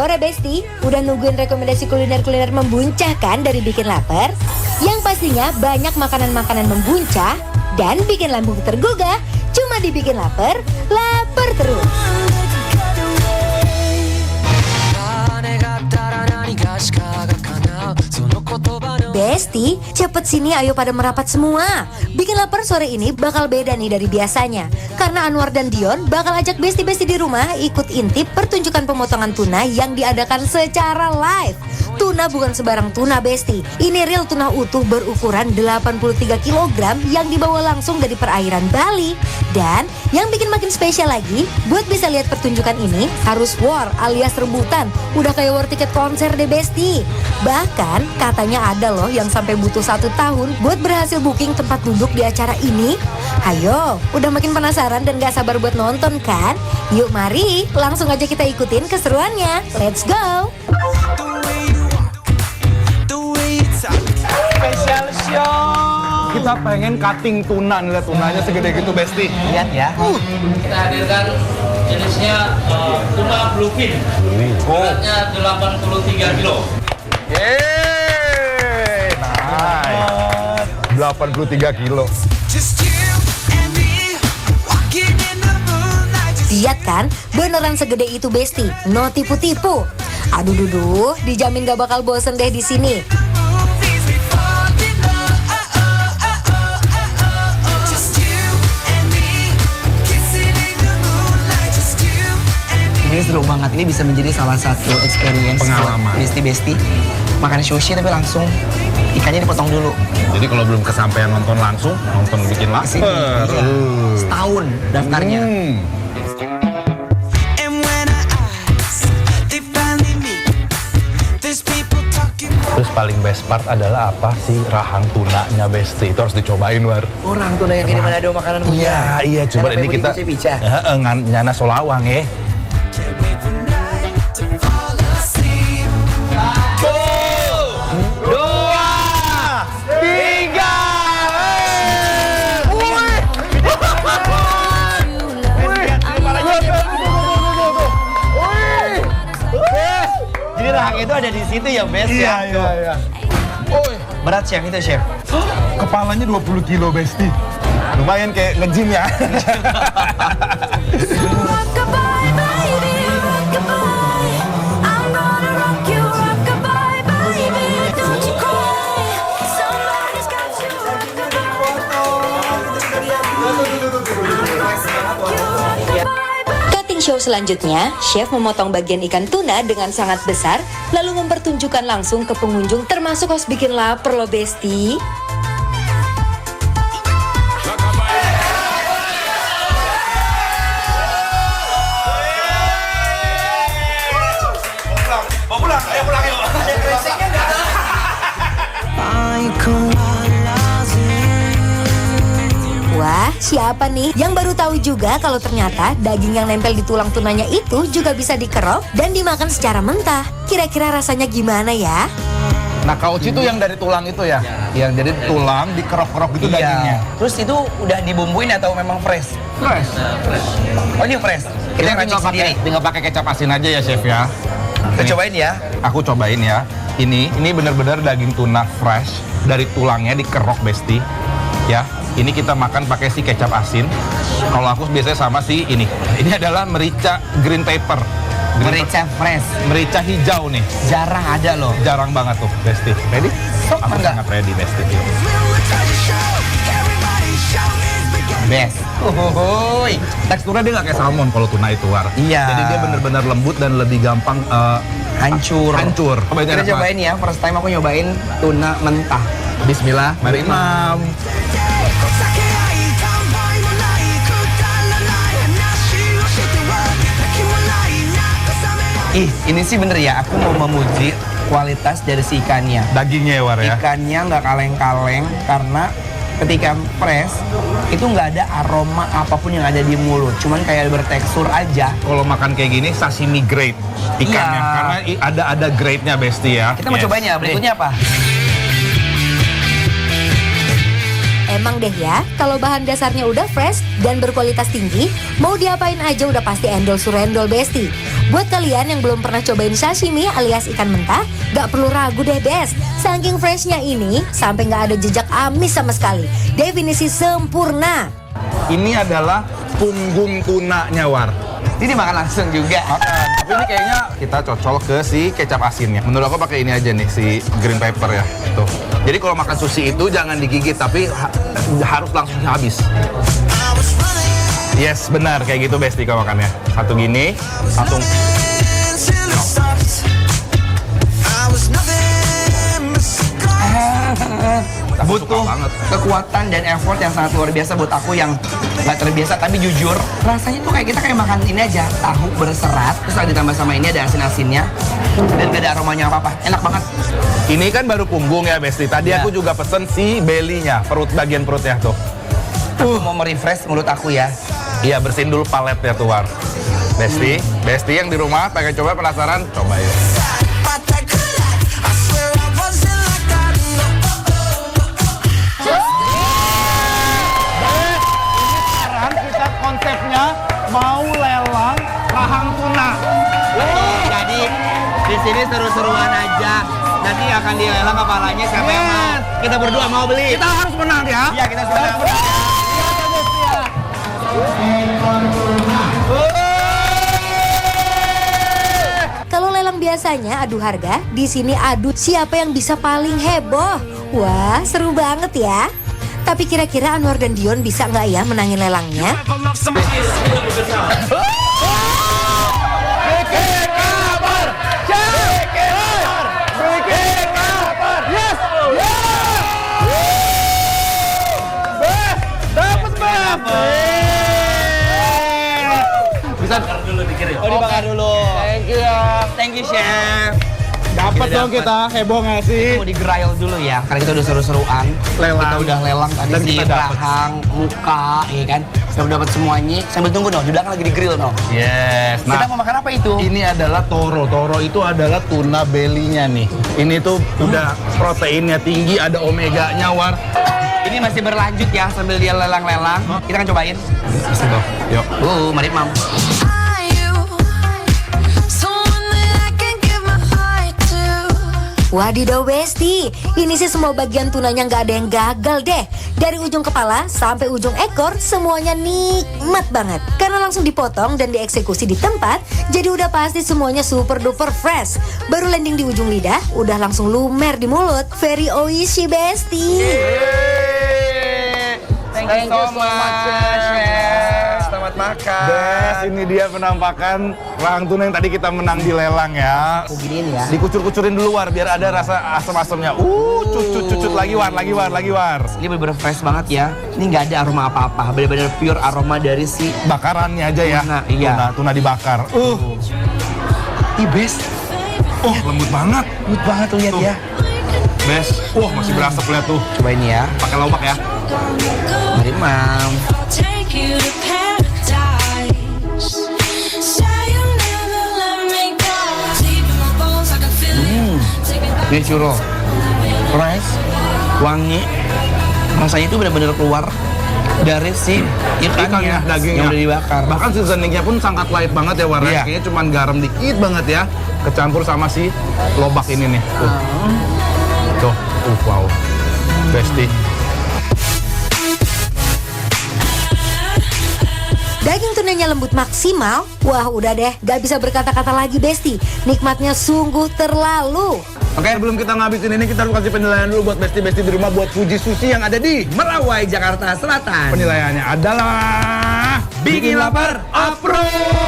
sore Besti, udah nungguin rekomendasi kuliner-kuliner membuncah kan dari bikin lapar? Yang pastinya banyak makanan-makanan membuncah dan bikin lambung tergugah. Cuma dibikin lapar, lapar terus. Besti, cepet sini ayo pada merapat semua. Bikin lapar sore ini bakal beda nih dari biasanya. Karena Anwar dan Dion bakal ajak Besti-Besti di rumah ikut intip pertunjukan pemotongan tuna yang diadakan secara live. Tuna bukan sembarang tuna Besti. Ini real tuna utuh berukuran 83 kg yang dibawa langsung dari perairan Bali. Dan yang bikin makin spesial lagi, buat bisa lihat pertunjukan ini harus war alias rebutan. Udah kayak war tiket konser deh Besti. Bahkan katanya ada loh yang sampai butuh 1 tahun buat berhasil booking tempat duduk di acara ini. Hayo, udah makin penasaran dan gak sabar buat nonton kan? Yuk mari, langsung aja kita ikutin keseruannya. Let's go! Special show. Kita pengen cutting tuna, lihat tunanya segede gitu Besti. Lihat ya. Kita hadirkan jenisnya tuna bluefin. Beratnya 83 kilo. Yeay, nice. 83 kilo. Lihat kan, beneran segede itu Besti, no tipu-tipu. Aduh duduh, dijamin gak bakal bosen deh di sini. Ini seru banget, ini bisa menjadi salah satu experience Pengalaman. Besti-Besti makan sushi tapi langsung ikannya dipotong dulu. Jadi kalau belum kesampaian nonton langsung, nonton bikin Kesini, lapar. iya. Setahun daftarnya. Terus paling best part adalah apa sih rahang tunanya Besti? Itu harus dicobain War. Orang tuh yang di Manado makanan punya. Iya, coba ini kita nyana solawang ya. Jadi rahang itu ada di situ ya, Bes ya. Iya. Berat chef itu chef. Kepalanya 20 kilo Besti. Lumayan kayak nge-gym ya. Cutting show selanjutnya, chef memotong bagian ikan tuna dengan sangat besar, lalu mempertunjukkan langsung ke pengunjung termasuk host bikin lapar loh Besti. Wah, siapa nih yang baru tahu juga kalau ternyata daging yang nempel di tulang tunanya itu juga bisa dikerok dan dimakan secara mentah. Kira-kira rasanya gimana ya? Nah, kauci itu yang dari tulang itu ya? Yang jadi tulang dikerok-kerok gitu dagingnya. Terus itu udah dibumbuin atau memang fresh? Fresh. Oh ini fresh. Kita yang racik sendiri. Tinggal pakai kecap asin aja ya chef ya. Kita cobain ya. Aku cobain ya. Ini benar-benar daging tuna fresh dari tulangnya dikerok Besti. Ya, ini kita makan pakai si kecap asin. Kalau aku biasanya sama si ini. Ini adalah merica green pepper. Merica fresh. Merica hijau nih. Jarang ada loh. Jarang banget tuh, Besti. Ready? Sok Aku enggak? sangat ready, Besti. Best. Hohoy. Teksturnya dia nggak kayak salmon kalau tuna itu War. Iya. Jadi dia benar-benar lembut dan lebih gampang Hancur. hancur. Cobain Kita enak banget. cobain ya. First time aku nyobain tuna mentah. Bismillah, mari Imam. Ih, ini sih bener ya. Aku mau memuji kualitas dari si ikannya. Dagingnya ya War ya. Ikannya nggak kaleng-kaleng karena ketika fresh itu nggak ada aroma apapun yang ada di mulut, cuman kayak bertekstur aja. Kalau makan kayak gini sashimi grade ikannya, Iya. karena ada grade-nya Besti ya. Kita mau cobain ya. Berikutnya apa? emang deh ya, kalau bahan dasarnya udah fresh dan berkualitas tinggi, mau diapain aja udah pasti endol surendol Besti. Buat kalian yang belum pernah cobain sashimi alias ikan mentah, gak perlu ragu deh Best. Saking freshnya ini, sampai gak ada jejak amis sama sekali. Definisi sempurna. Ini adalah punggung tunanya, War. Ini makan langsung juga. Makan. Tapi ini kayaknya kita cocol ke si kecap asinnya. Menurut aku pakai ini aja nih, si green pepper ya. Tuh. Jadi kalau makan sushi itu jangan digigit, tapi harus langsung habis. Yes, benar. Kayak gitu Besti kalau makannya. Satu gini, langsung. Butuh kekuatan dan effort yang sangat luar biasa buat aku yang nggak terbiasa, tapi jujur rasanya tuh kayak kita kayak makan ini aja, tahu berserat terus lagi ditambah sama ini ada asin-asinnya dan gak ada aromanya apa-apa, enak banget. Ini kan baru punggung ya Besti. Tadi Ya. aku juga pesen si belly-nya, bagian perutnya tuh. Aku mau merefresh mulut aku ya. Iya, bersihin dulu paletnya tuh, War. Besti yang di rumah pengen coba, penasaran, coba ya. Kita konsepnya mau lelang rahang tuna. Jadi di sini seru-seruan aja. Nanti akan dilelang kepalanya siapa yang mau. Kita berdua mau beli. Kita harus menang ya. Iya, kita sudah menang. Kalau lelang biasanya adu harga, di sini adu siapa yang bisa paling heboh. Wah, seru banget ya. Tapi kira-kira Anwar dan Dion bisa nggak ya menangin lelangnya? Bisa dulu dikirim. Oh, dibakar dulu. Thank you. Thank you, Chef. dapat dong kita, heboh nggak sih? Mau di-grill dulu ya, karena kita udah seru-seruan. Lelang. Kita udah lelang tadi Dan si kita dapet. rahang, muka, ya kan. Sudah dapat semuanya. Sambil tunggu dong, di belakang lagi di-grill dong. Yes. Kita mau makan apa itu? Ini adalah toro. Toro itu adalah tuna belly-nya nih. Ini tuh udah proteinnya tinggi, ada omeganya, War. Ini masih berlanjut ya sambil dia lelang-lelang. Kita akan cobain. Pasti dong. Yuk. Mari Mam. Wadidaw Besti, ini sih semua bagian tunanya nggak ada yang gagal deh. Dari ujung kepala sampai ujung ekor semuanya nikmat banget. Karena langsung dipotong dan dieksekusi di tempat, jadi udah pasti semuanya super duper fresh. Baru landing di ujung lidah, udah langsung lumer di mulut. Very oishi Besti. Thank you so much, Chef. Selamat makan. Bes, ini dia penampakan rahang tuna yang tadi kita menang di lelang ya. Aku giniin ya. Dikucur-kucurin dulu, War, biar ada rasa asam-asamnya. Cucut lagi, War, lagi, War. Ini bener-bener fresh banget ya. Ini nggak ada aroma apa-apa. Bener-bener pure aroma dari si Bakarannya aja ya. Tuna, iya. Tuna dibakar. Ih, best. Lembut banget. Lembut banget tuh lihat Tuh. ya. Bes, masih berasap lihat tuh. Coba ini ya. Pakai lobak ya. Mari Mam. Ini churro. Fresh, wangi. Rasanya itu benar-benar keluar dari si ikannya, dagingnya. yang udah dibakar. Bahkan seasoningnya pun sangat light banget ya, War. Iya. Kayaknya cuma garam dikit banget ya. Kecampur sama si lobak ini nih. Tuh, wow. Besti. Daging tunanya lembut maksimal. Wah udah deh, gak bisa berkata-kata lagi Besti. Nikmatnya sungguh terlalu. Oke, sebelum kita ngabisin ini, kita harus kasih penilaian dulu buat Besti-Besti di rumah buat Fuji Sushi yang ada di Merawai, Jakarta Selatan. penilaiannya adalah Bikin lapar, approve.